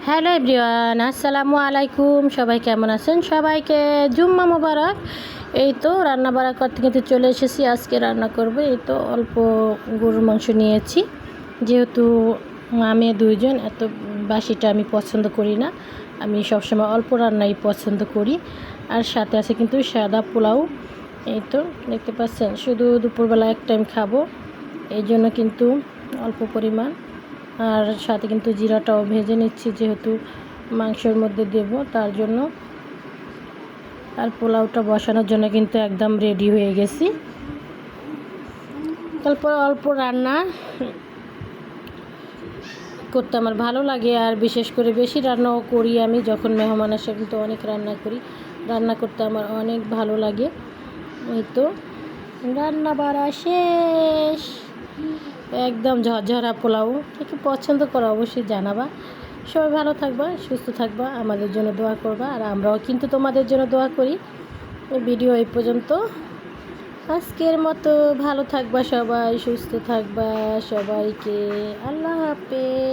Hello everyone, আসসালামু আলাইকুম। সবাই কেমন আছেন? সবাইকে জুম্মা মোবারক। এই তো রান্না বাড়া করতে কিন্তু চলে এসেছি। আজকে রান্না করব। এই তো অল্প গরুর মাংস নিয়েছি, যেহেতু আমি দুইজন, এত বাসিটা আমি পছন্দ করি না। আমি সবসময় অল্প রান্নাই পছন্দ করি। আর সাথে আছে কিন্তু সাদা পোলাও। এই তো দেখতে পাচ্ছেন, শুধু দুপুরবেলা এক টাইম খাবো, এই জন্য কিন্তু অল্প পরিমাণ। আর সাথে কিন্তু জিরাটাও ভেজে নিচ্ছি, যেহেতু মাংসের মধ্যে দেব তার জন্য। আর পোলাওটা বসানোর জন্য কিন্তু একদম রেডি হয়ে গেছি। তারপর অল্প রান্না করতে আমার ভালো লাগে, আর বিশেষ করে বেশি রান্নাও করি আমি। যখন মেহমান আসে কিন্তু অনেক রান্না করি। রান্না করতে আমার অনেক ভালো লাগে। এই তো রান্না বাড়া শেষ, একদম ঝরঝরা পোলাও। কি পছন্দ করো অবশ্যই জানাবা। সবাই ভালো থাকবা, সুস্থ থাকবা, আমাদের জন্য দোয়া করবা, আর আমরাও কিন্তু তোমাদের জন্য দোয়া করি। ভিডিও এই পর্যন্ত। আজকের মতো ভালো থাকবা সবাই, সুস্থ থাকবা। সবাইকে আল্লাহ হাফেজ।